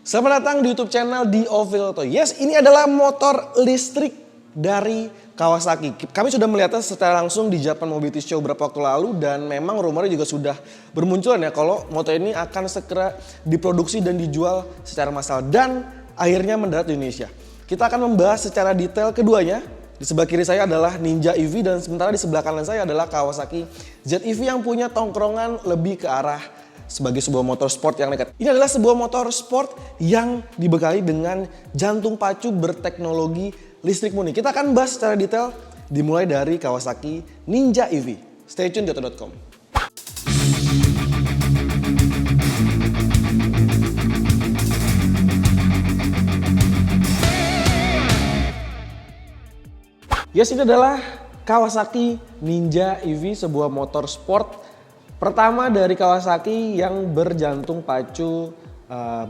Selamat datang di YouTube channel di Ovilto. Yes, ini adalah motor listrik dari Kawasaki. Kami sudah melihatnya secara langsung di Japan Mobility Show beberapa waktu lalu dan memang rumornya juga sudah bermunculan ya kalau motor ini akan segera diproduksi dan dijual secara massal dan akhirnya mendarat di Indonesia. Kita akan membahas secara detail keduanya. Di sebelah kiri saya adalah Ninja EV dan sementara di sebelah kanan saya adalah Kawasaki ZEV yang punya tongkrongan lebih ke arah sebagai sebuah motor sport yang nekat. Ini adalah sebuah motor sport yang dibekali dengan jantung pacu berteknologi listrik murni. Kita akan bahas secara detail dimulai dari Kawasaki Ninja EV. Stay tune di auto.com. Yes, ini adalah Kawasaki Ninja EV, sebuah motor sport pertama dari Kawasaki yang berjantung pacu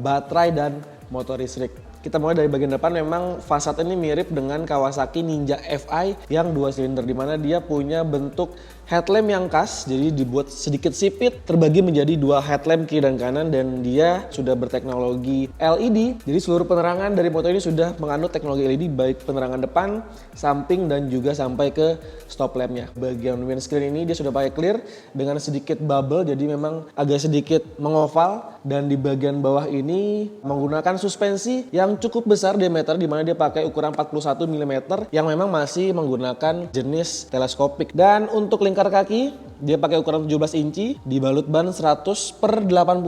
baterai dan motor listrik. Kita mulai dari bagian depan. Memang fasad ini mirip dengan Kawasaki Ninja FI yang 2 silinder, dimana dia punya bentuk headlamp yang khas, jadi dibuat sedikit sipit, terbagi menjadi 2 headlamp kiri dan kanan, dan dia sudah berteknologi LED. Jadi seluruh penerangan dari motor ini sudah menganut teknologi LED, baik penerangan depan, samping, dan juga sampai ke stop lampnya. Bagian windscreen ini dia sudah pakai clear dengan sedikit bubble, jadi memang agak sedikit mengoval, dan di bagian bawah ini menggunakan suspensi yang cukup besar diameter, di mana dia pakai ukuran 41 mm yang memang masih menggunakan jenis teleskopik. Dan untuk lingkar kaki dia pakai ukuran 17 inci, dibalut ban 100/80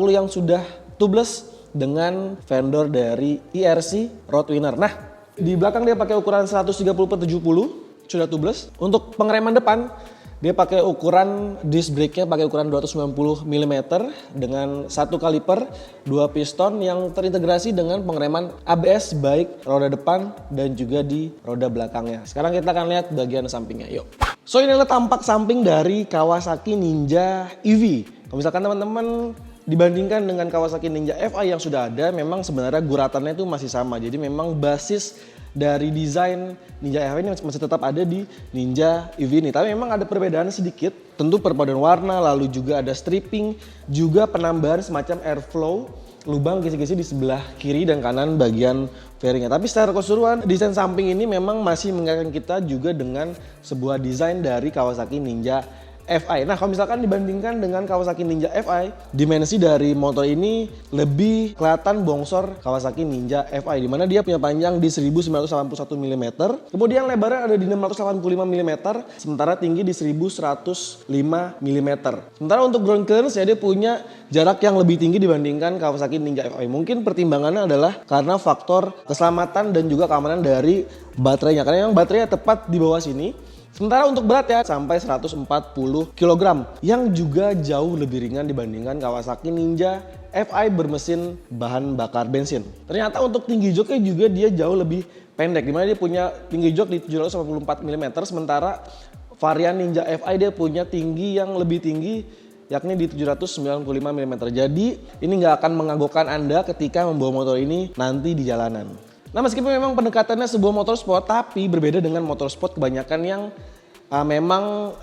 yang sudah tubeless dengan vendor dari IRC Roadwinner. Nah, di belakang dia pakai ukuran 130/70 sudah tubeless. Untuk pengereman depan dia pakai ukuran disc brake-nya pakai ukuran 290 mm dengan 1 kaliper, 2 piston yang terintegrasi dengan pengereman ABS baik roda depan dan juga di roda belakangnya. Sekarang kita akan lihat bagian sampingnya, yuk. So, ini adalah tampak samping dari Kawasaki Ninja EV. Kalau misalkan teman-teman dibandingkan dengan Kawasaki Ninja FI yang sudah ada, memang sebenarnya guratannya itu masih sama. Jadi memang basis dari desain Ninja FI ini masih tetap ada di Ninja EV ini. Tapi memang ada perbedaan sedikit. Tentu perpaduan warna, lalu juga ada stripping, juga penambahan semacam airflow, lubang kisi-kisi di sebelah kiri dan kanan bagian fairingnya. Tapi secara keseluruhan desain samping ini memang masih mengingatkan kita juga dengan sebuah desain dari Kawasaki Ninja FI. Nah, kalau misalkan dibandingkan dengan Kawasaki Ninja FI, dimensi dari motor ini lebih kelihatan bongsor Kawasaki Ninja FI, di mana dia punya panjang di 1981 mm, kemudian lebarnya ada di 685 mm, sementara tinggi di 1105 mm. Sementara untuk ground clearance ya, dia punya jarak yang lebih tinggi dibandingkan Kawasaki Ninja FI. Mungkin pertimbangannya adalah karena faktor keselamatan dan juga keamanan dari baterainya, karena memang baterainya tepat di bawah sini. Sementara untuk berat ya sampai 140 kg yang juga jauh lebih ringan dibandingkan Kawasaki Ninja FI bermesin bahan bakar bensin. Ternyata untuk tinggi joknya juga dia jauh lebih pendek, dimana dia punya tinggi jok di 784 mm, sementara varian Ninja FI dia punya tinggi yang lebih tinggi yakni di 795 mm. Jadi ini nggak akan mengagukan Anda ketika membawa motor ini nanti di jalanan. Nah, meskipun memang pendekatannya sebuah motor sport, tapi berbeda dengan motor sport kebanyakan yang memang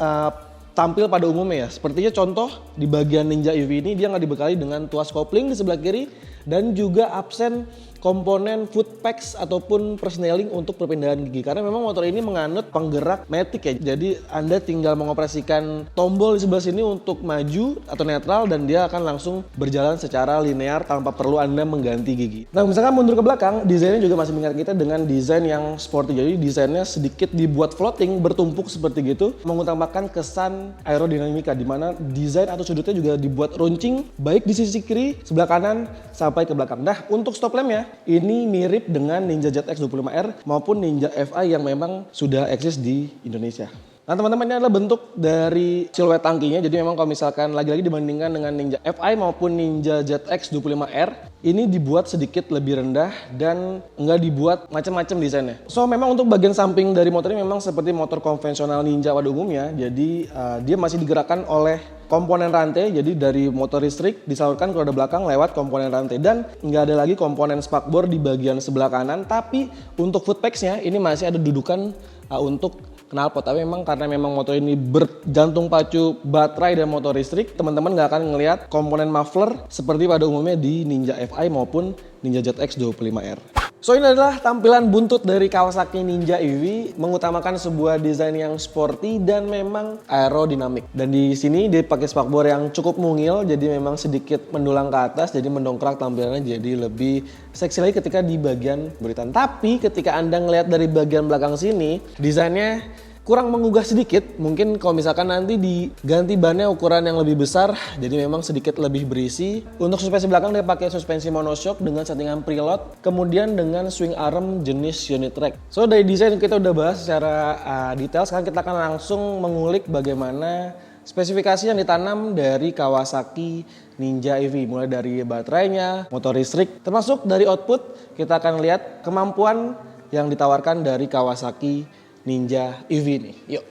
tampil pada umumnya ya. Sepertinya contoh di bagian Ninja EV ini dia nggak dibekali dengan tuas kopling di sebelah kiri dan juga absen komponen foot pegs ataupun persneling untuk perpindahan gigi, karena memang motor ini menganut penggerak matic ya. Jadi Anda tinggal mengoperasikan tombol di sebelah sini untuk maju atau netral dan dia akan langsung berjalan secara linear tanpa perlu Anda mengganti gigi. Nah, misalkan mundur ke belakang, desainnya juga masih mengingat kita dengan desain yang sporty. Jadi desainnya sedikit dibuat floating, bertumpuk seperti gitu, mengutamakan kesan aerodinamika, di mana desain atau sudutnya juga dibuat runcing baik di sisi kiri, sebelah kanan sampai ke belakang. Nah, untuk stop lampnya ini mirip dengan Ninja ZX25R maupun Ninja FI yang memang sudah eksis di Indonesia. Nah, teman-teman, ini adalah bentuk dari siluet tangkinya. Jadi memang kalau misalkan lagi-lagi dibandingkan dengan Ninja FI maupun Ninja ZX25R, ini dibuat sedikit lebih rendah dan nggak dibuat macam-macam desainnya. So, memang untuk bagian samping dari motor ini memang seperti motor konvensional Ninja pada umumnya. Jadi dia masih digerakkan oleh komponen rantai. Jadi dari motor listrik disalurkan ke roda belakang lewat komponen rantai, dan nggak ada lagi komponen spakbor di bagian sebelah kanan. Tapi untuk foot pegs-nya ini masih ada dudukan untuk knalpot. Tapi memang karena memang motor ini berjantung pacu baterai dan motor listrik, teman-teman nggak akan ngelihat komponen muffler seperti pada umumnya di Ninja FI maupun Ninja ZX 25R. So ini adalah tampilan buntut dari Kawasaki Ninja EV, mengutamakan sebuah desain yang sporty dan memang aerodinamik. Dan di sini dia pakai spakbor yang cukup mungil, jadi memang sedikit mendulang ke atas, jadi mendongkrak tampilannya jadi lebih seksi lagi ketika di bagian buritan. Tapi ketika Anda ngelihat dari bagian belakang sini, desainnya kurang menggugah sedikit. Mungkin kalau misalkan nanti diganti bannya ukuran yang lebih besar, jadi memang sedikit lebih berisi. Untuk suspensi belakang dia pakai suspensi monoshock dengan settingan preload, kemudian dengan swing arm jenis Unitrack. So dari desain kita udah bahas secara detail. Sekarang kita akan langsung mengulik bagaimana spesifikasi yang ditanam dari Kawasaki Ninja EV, mulai dari baterainya, motor listrik, termasuk dari output. Kita akan lihat kemampuan yang ditawarkan dari Kawasaki Ninja EV nih. Yuk.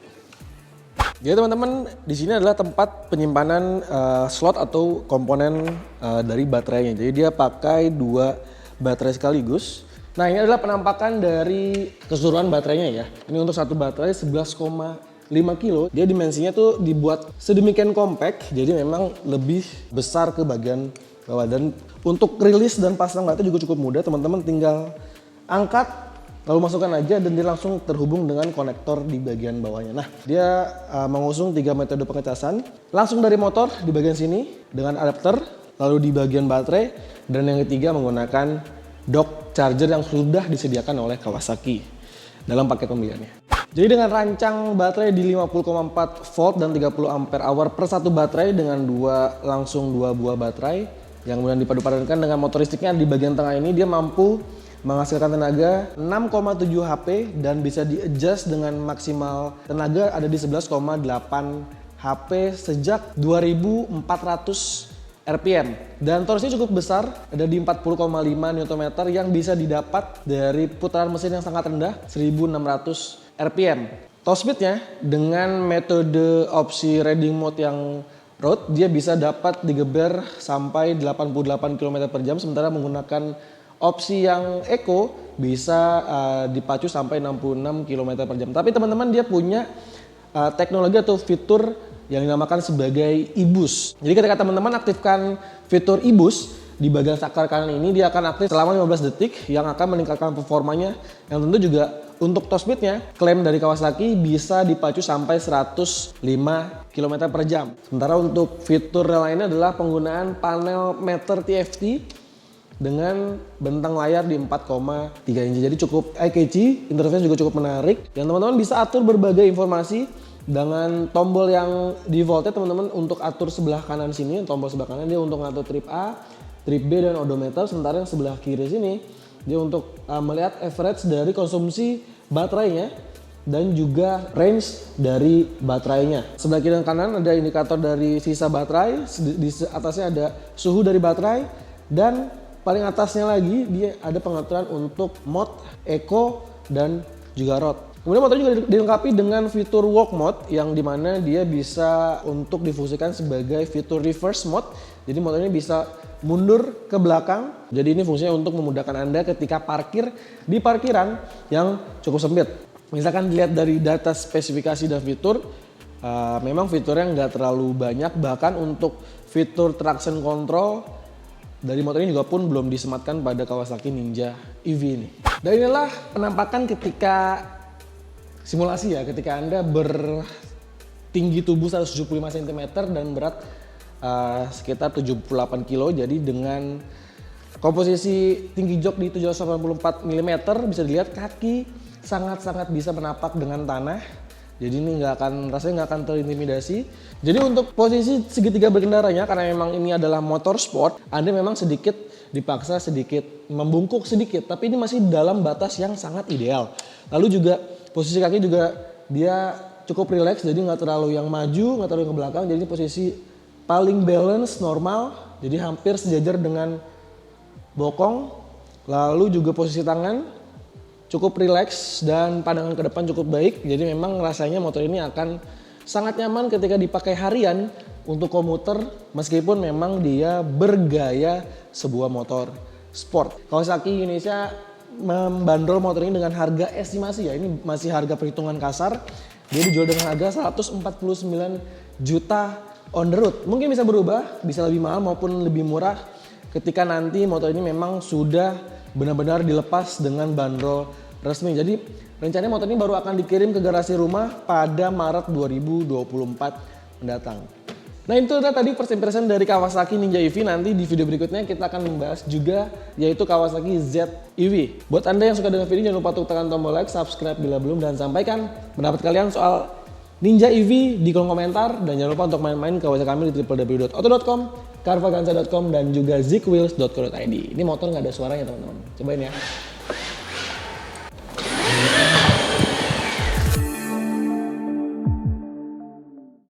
Jadi teman-teman, di sini adalah tempat penyimpanan slot atau komponen dari baterainya. Jadi dia pakai 2 baterai sekaligus. Nah, ini adalah penampakan dari keseluruhan baterainya ya. Ini untuk satu baterai 11,5 kilo. Dia dimensinya tuh dibuat sedemikian compact, jadi memang lebih besar ke bagian bawah. Dan untuk rilis dan pasang baterai juga cukup mudah. Teman-teman tinggal angkat, lalu masukkan aja dan dia langsung terhubung dengan konektor di bagian bawahnya. Nah, dia mengusung 3 metode pengecasan. Langsung dari motor di bagian sini dengan adapter, lalu di bagian baterai, dan yang ketiga menggunakan dock charger yang sudah disediakan oleh Kawasaki dalam paket pembeliannya. Jadi dengan rancang baterai di 50,4 volt dan 30 ampere hour per satu baterai dengan langsung 2 buah baterai yang kemudian dipadu-padankan dengan motor listriknya di bagian tengah ini, dia mampu menghasilkan tenaga 6,7 HP dan bisa di-adjust dengan maksimal tenaga ada di 11,8 HP sejak 2400 RPM. Dan torsinya cukup besar, ada di 40,5 Nm yang bisa didapat dari putaran mesin yang sangat rendah 1600 RPM. Top speednya dengan metode opsi riding mode yang road, dia bisa dapat digeber sampai 88 km per jam, sementara menggunakan opsi yang eco bisa dipacu sampai 66 km per jam. Tapi teman-teman dia punya teknologi atau fitur yang dinamakan sebagai e-boost. Jadi ketika teman-teman aktifkan fitur e-boost di bagian saklar kanan ini, dia akan aktif selama 15 detik yang akan meningkatkan performanya. Yang tentu juga untuk top speednya, klaim dari Kawasaki bisa dipacu sampai 105 km per jam. Sementara untuk fitur lainnya adalah penggunaan panel meter TFT dengan bentang layar di 4,3 inci. Jadi cukup eye-catchy, interface juga cukup menarik. Yang teman-teman bisa atur berbagai informasi dengan tombol yang defaultnya. Teman-teman untuk atur sebelah kanan sini, tombol sebelah kanan dia untuk ngatur trip A, trip B dan odometer. Sementara yang sebelah kiri sini dia untuk melihat average dari konsumsi baterainya dan juga range dari baterainya. Sebelah kiri dan kanan ada indikator dari sisa baterai, di atasnya ada suhu dari baterai, dan paling atasnya lagi dia ada pengaturan untuk mode, eco, dan juga road. Kemudian motor juga dilengkapi dengan fitur walk mode yang dimana dia bisa untuk difungsikan sebagai fitur reverse mode. Jadi motor ini bisa mundur ke belakang. Jadi ini fungsinya untuk memudahkan Anda ketika parkir di parkiran yang cukup sempit. Misalkan dilihat dari data spesifikasi dan fitur, memang fiturnya nggak terlalu banyak. Bahkan untuk fitur traction control dari motor ini juga pun belum disematkan pada Kawasaki Ninja EV ini. Dan inilah penampakan ketika simulasi ya, ketika Anda bertinggi tubuh 175 cm dan berat sekitar 78 kg. Jadi dengan komposisi tinggi jok di 784 mm bisa dilihat kaki sangat-sangat bisa menapak dengan tanah. Jadi ini rasanya nggak akan terintimidasi. Jadi untuk posisi segitiga berkendaranya, karena memang ini adalah motor sport, Anda memang dipaksa sedikit membungkuk sedikit, tapi ini masih dalam batas yang sangat ideal. Lalu juga posisi kaki juga dia cukup rileks, jadi nggak terlalu yang maju, nggak terlalu ke belakang. Jadi posisi paling balance normal, jadi hampir sejajar dengan bokong. Lalu juga posisi tangan cukup rileks dan pandangan ke depan cukup baik. Jadi memang rasanya motor ini akan sangat nyaman ketika dipakai harian untuk komuter, meskipun memang dia bergaya sebuah motor sport. Kawasaki Indonesia membandrol motor ini dengan harga estimasi ya, ini masih harga perhitungan kasar. Dia dijual dengan harga 149 juta on the road. Mungkin bisa berubah, bisa lebih mahal maupun lebih murah ketika nanti motor ini memang sudah benar-benar dilepas dengan bandrol resmi. Jadi rencananya motor ini baru akan dikirim ke garasi rumah pada Maret 2024 mendatang. Nah itu adalah tadi first impression dari Kawasaki Ninja EV. Nanti di video berikutnya kita akan membahas juga yaitu Kawasaki Z EV. Buat Anda yang suka dengan video jangan lupa untuk tekan tombol like, subscribe bila belum, dan sampaikan pendapat kalian soal Ninja EV di kolom komentar. Dan jangan lupa untuk main-main ke website kami di www.auto.com, carvaganza.com, dan juga zikwheels.co.id. Ini motor nggak ada suaranya teman-teman, cobain ya.